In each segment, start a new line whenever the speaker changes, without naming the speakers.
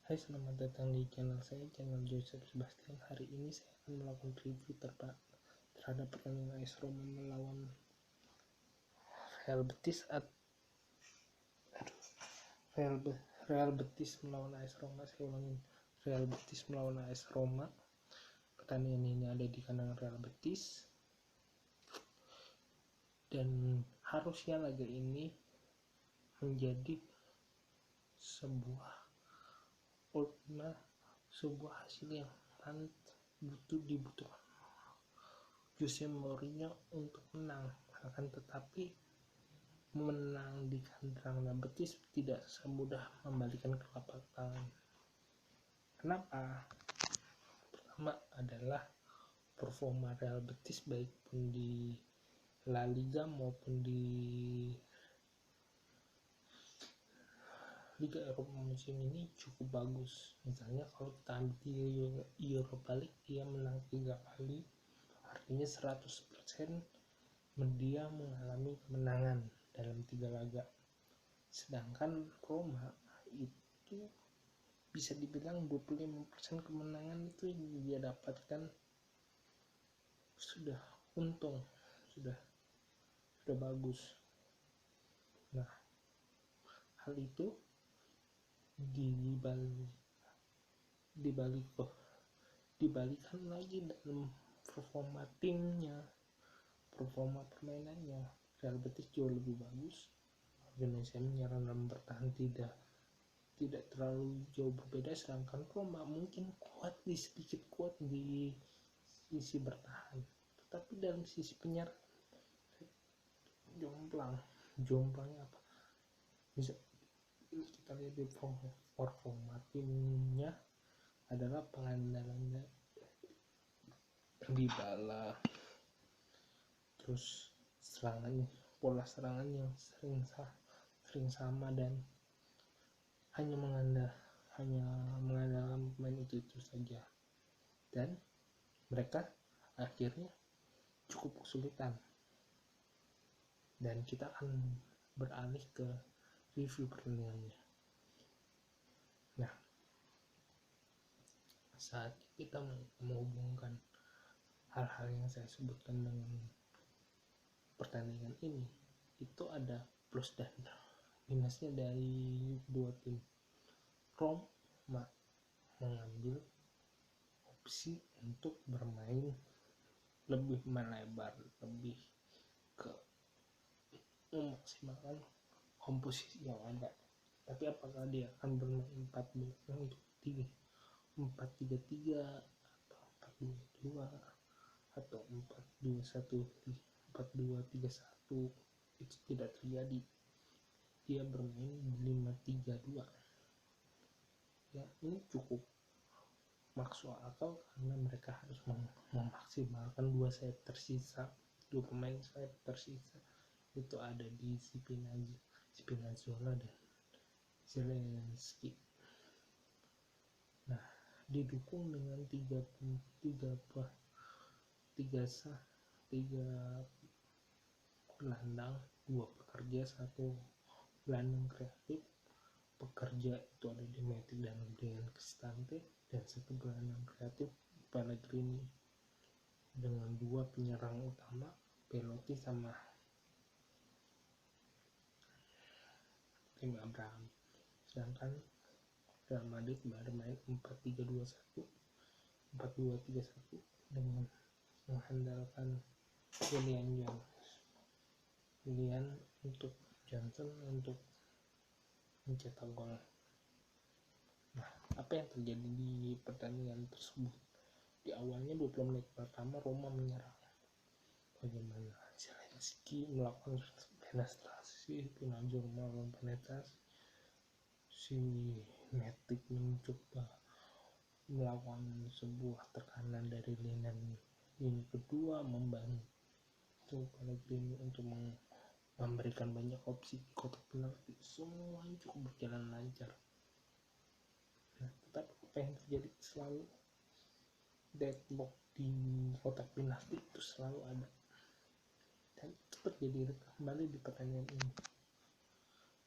Hai, selamat datang di channel saya, channel Joseph Sebastian. Hari ini saya akan melakukan review terhadap pertandingan AS Roma melawan Real Betis Real Betis melawan AS Roma. Saya ulangin, Real Betis melawan AS Roma. Pertandingan ini ada di kandang Real Betis, dan harusnya laga ini menjadi sebuah hasil yang dibutuhkan Jose Mourinho untuk menang. Akan tetapi menang di kandang Real Betis tidak semudah membalikan telapak tangan. Kenapa? Pertama adalah performa Real Betis baik pun di La Liga maupun di Liga Eropa musim ini cukup bagus. Misalnya kalau kita ambil di Europa League, dia menang 3 kali, artinya 100% dia mengalami kemenangan dalam 3 laga. Sedangkan Roma itu bisa dibilang 25% kemenangan itu dia dapatkan sudah untung, sudah bagus. Nah, hal itu dibalikan lagi dalam performa timnya, performa permainannya. Real Betis jauh lebih bagus, organisasi menyerang dan bertahan tidak terlalu jauh berbeda, sedangkan Roma mungkin sedikit kuat di sisi bertahan, tetapi dalam sisi penyerang jomplangnya apa bisa kita lihat di performa timnya adalah pengandalannya Dybala, terus pola serangan yang sering sama dan hanya mengandalkan pemain itu saja, dan mereka akhirnya cukup kesulitan. Dan kita akan beralih ke review pertandingannya. Nah, saat kita menghubungkan hal-hal yang saya sebutkan dengan pertandingan ini, itu ada plus dan minusnya dari dua tim. Roma mengambil opsi untuk bermain lebih melebar, lebih ke memaksimalkan komposisi yang ada. Tapi apakah dia akan bermain 4-3-3 atau 4-2-2 atau 4-2-1-4-2-3-1, itu tidak terjadi. Dia bermain 5-3-2. Ya, ini cukup masuk akal karena mereka harus memaksimalkan dua pemain sayap tersisa, itu ada di Spinazzola dan Zielinski. Nah, didukung dengan tiga gelandang, 2 pekerja, 1 gelandang kreatif. Pekerja itu ada di Matic dan dengan Cristante, dan 1 gelandang kreatif Pellegrini, dengan 2 penyerang utama Belotti sama Tim Abraham. Sedangkan Real Madrid bermain 4-3-2-1 dengan mengandalkan Willian untuk Johnson untuk mencetak gol. Nah, apa yang terjadi di pertandingan tersebut? Di awalnya 20 menit pertama Roma menyerang. Bagaimana Zielinski melakukan penetrasi, Spinazzola melakukan penetrasi, si Matic mencoba melakukan sebuah tekanan dari lini kedua, membantu Pellegrini untuk memberikan banyak opsi di kotak penalti. Semuanya cukup berjalan lancar. Nah, tetapi apa yang terjadi? Selalu deadlock di kotak penalti itu selalu ada, dan itu terjadi kembali di pertandingan ini.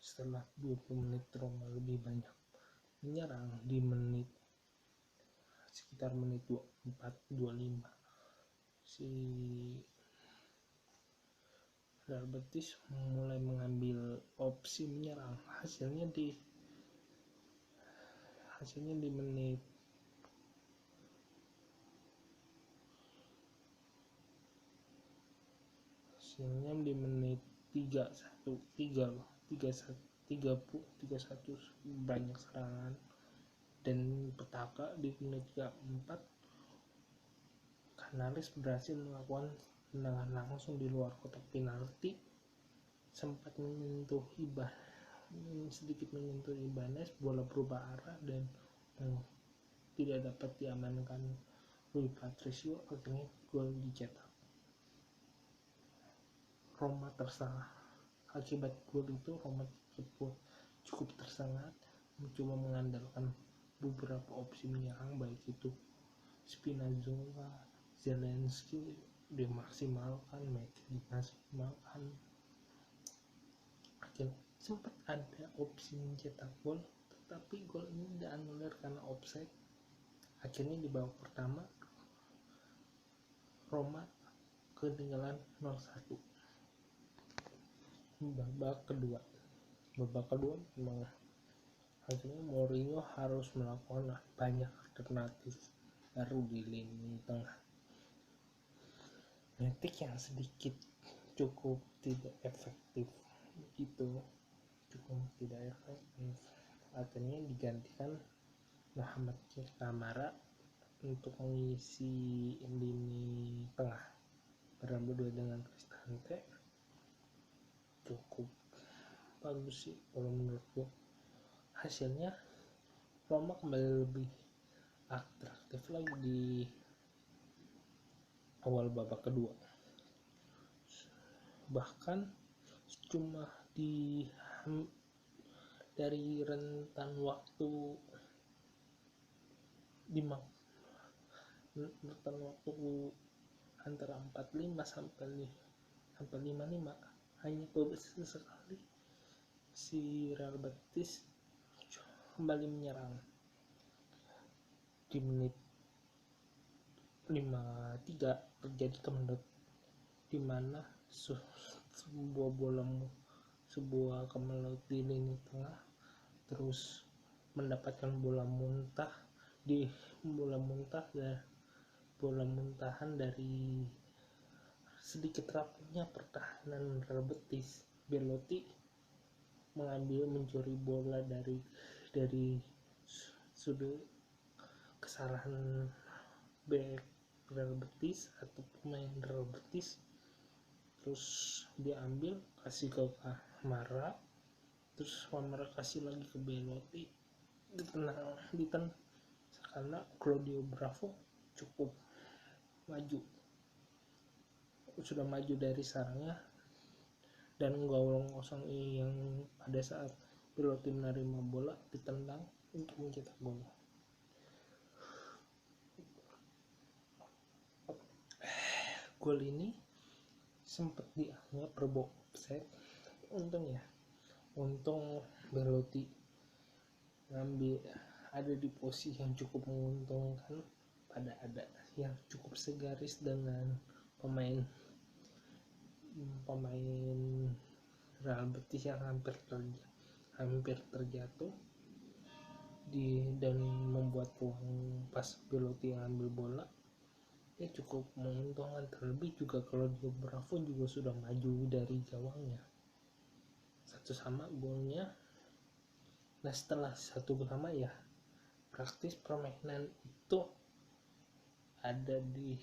Setelah 20 menit Roma lebih banyak menyerang di sekitar menit 24-25. Si Real Betis mulai mengambil opsi menyerang. Hasilnya di menit 31 banyak serangan dan petaka. Di menit 34 Canaris berhasil melakukan tendangan langsung di luar kotak penalti, sempat sedikit menyentuh Ibanez. Bola berubah arah dan tidak dapat diamankan Rui Patricio. Akhirnya gol dicetak. Roma tersalah. Akibat gol itu Roma cukup tersengat, mencoba mengandalkan beberapa opsi menyerang, baik itu Spinazzola, Zelensky dimaksimalkan, akhirnya sempat ada opsi mencetak gol, tetapi gol ini dianulir karena offside. Akhirnya di babak pertama Roma ketinggalan 0-1. Babak kedua memang akhirnya Mourinho harus melakukan banyak alternatif baru di lini tengah. Matic yang sedikit cukup tidak efektif, akhirnya digantikan Mohamed Kamara untuk mengisi lini tengah berdua dengan Cristante. Cukup bagus sih kalau menurutku. Hasilnya Roma kembali lebih atraktif lagi di awal babak kedua. Bahkan cuma dari rentan waktu antara 45 sampai 55 hanya beberapa sekali si Real Betis kembali menyerang. Di menit 53 terjadi kemelut di mana sebuah kemelut di lini tengah, terus mendapatkan bola muntahan dari sedikit rapuhnya pertahanan Real Betis. Belotti mencuri bola dari sudut, kesalahan back Real Betis atau pemain Real Betis, terus diambil kasih ke Kamara, terus Kamara kasih lagi ke Belotti, ditendang karena Claudio Bravo sudah maju dari sarangnya, dan gawang kosong yang pada saat Belotti menerima bola ditendang untuk mencetak gol. Gol ini sempat dianggap berbau offside. Untung Belotti ada di posisi yang cukup menguntungkan, ada yang cukup segaris dengan pemain Real Betis yang hampir terjatuh dan membuat peluang pas Belotti yang ambil bola cukup menguntungkan. Terlebih juga kalau Bravo juga sudah maju dari gawangnya 1-1 golnya. Nah, setelah 1-1 praktis permainan itu ada di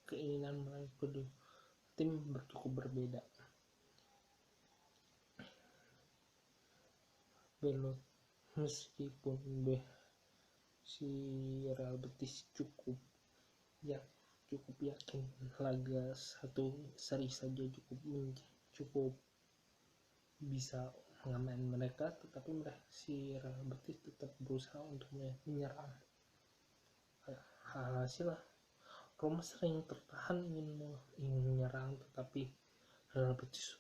keinginan mereka, kedua tim cukup berbeda. Meskipun si Real Betis cukup yakin laga satu seri saja cukup bisa mengamankan mereka, tetapi si Real Betis tetap berusaha untuk menyerang. Hasil Roma sering tertahan ingin menyerang, tetapi Real Betis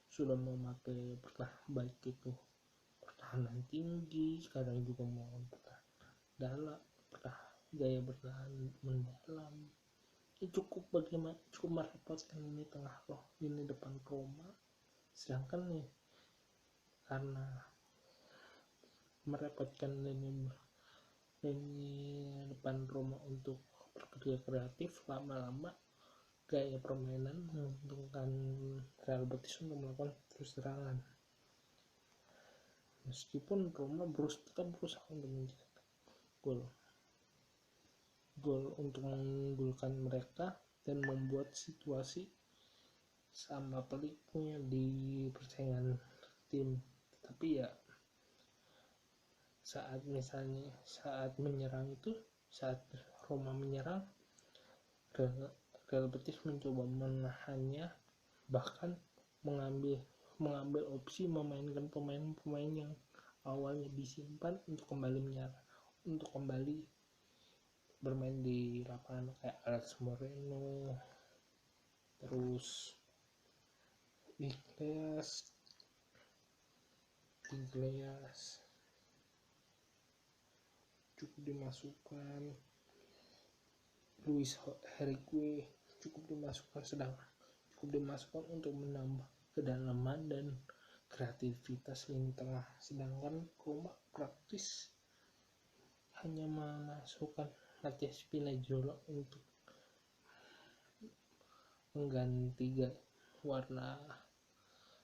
sudah memakai baik itu pertahanan tinggi, kadang juga mau dalam gaya bertahan mendalam. Cukup bagaimana, cukup merepotkan ini tengah loh, ini depan Roma. Sedangkan nih karena merepotkan ini depan Roma untuk bekerja kreatif, lama-lama gaya permainan menguntungkan Real Betis untuk melakukan terus serangan. Meskipun Roma tetap berusaha untuk mencetak gol untuk mengunggulkan mereka dan membuat situasi sama peliknya di persaingan tim. Tapi ya saat Roma menyerang, Real Betis mencoba menahannya, bahkan mengambil opsi memainkan pemain-pemain yang awalnya disimpan untuk kembali bermain di lapangan, kayak Alex Moreno, terus Iglesias cukup dimasukkan, Luis Henrique cukup dimasukkan untuk menambah kedalaman dan kreativitas lini tengah. Sedangkan Roma praktis hanya memasukkan Matias Pinazzola untuk mengganti warna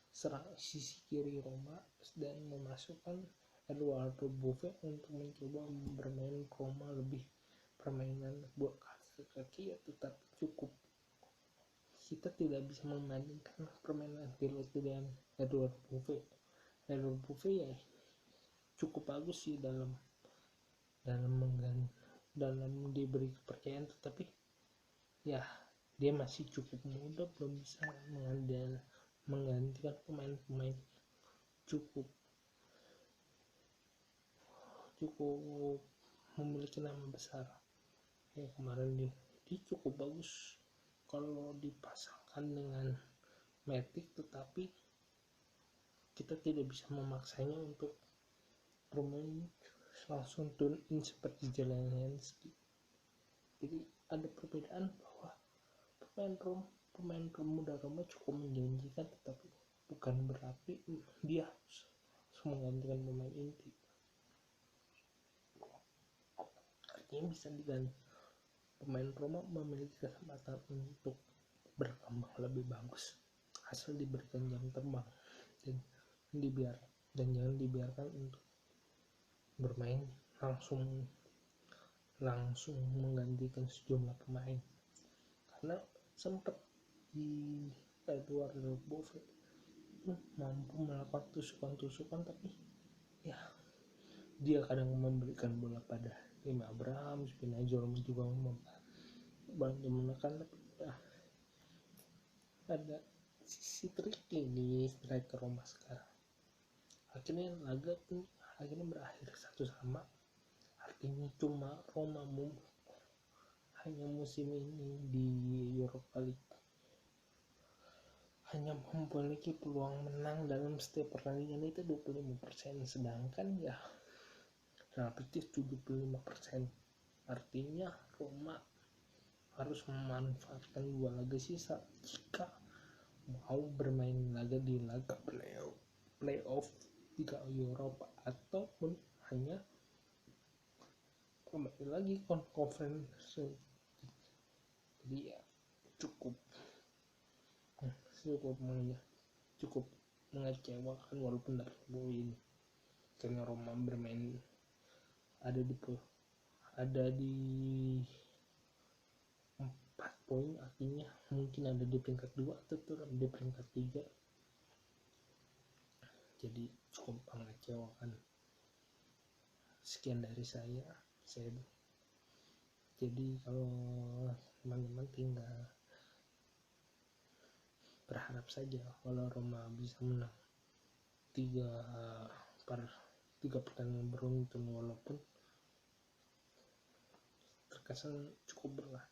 serang sisi kiri Roma dan memasukkan Eduardo Bove untuk mencoba bermain Roma lebih permainan buat kaki, tetapi kita tidak bisa membandingkan permainan Ancelotti dan Eduardo Bove ya cukup bagus sih dalam diberi kepercayaan, tetapi ya dia masih cukup muda, belum bisa menggantikan pemain-pemain cukup memiliki nama besar. Ya kemarin dia cukup bagus kalau dipasangkan dengan Matic, tetapi kita tidak bisa memaksanya untuk bermain langsung tune in seperti Zelensky. Jadi ada perbedaan bahwa pemain muda Roma cukup menjanjikan, tetapi bukan berarti dia harus menggantikan pemain inti. Artinya bisa diganti, pemain Roma memiliki kesempatan untuk berkembang lebih bagus asal diberikan jam terbang dan jangan dibiarkan untuk bermain langsung menggantikan sejumlah pemain, karena sempat di Eduardo Bove mampu melakukan tusukan, tapi ya dia kadang memberikan bola pada Abraham, Spinazzola juga membantu menekan, tapi ya ada sisi tricky di striker Roma sekarang. Akhirnya laga berakhir 1-1. Artinya cuma Roma hanya musim ini di Europa League hanya memiliki peluang menang dalam setiap pertandingan itu 25%, sedangkan ya relatif 75%. Artinya Roma harus memanfaatkan 2 laga sisa jika mau bermain laga di laga playoff Liga Eropa, ataupun hanya kembali lagi conference. Jadi ya cukup mengecewakan, walaupun dari poin karena Roma bermain ada di 4 poin, artinya mungkin ada di peringkat 2 atau di peringkat 3. Jadi cukup mengecewakan. Sekian dari saya. Jadi kalau teman-teman tinggal berharap saja kalau Roma bisa menang 3 pertandingan beruntun, walaupun terkesan cukup berat,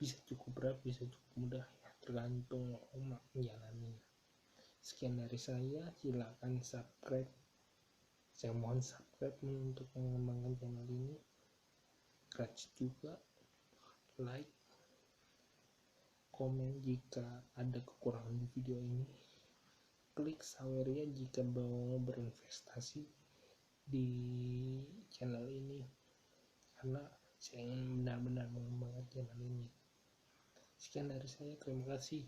bisa cukup mudah ya, tergantung Roma menjalani. Sekian dari saya, silakan subscribe Saya mohon subscribe untuk mengembangkan channel ini, rajin juga like, komen jika ada kekurangan di video ini, klik saweria jika mau berinvestasi di channel ini, karena saya ingin benar-benar mengembangkan channel ini. Sekian dari saya, terima kasih.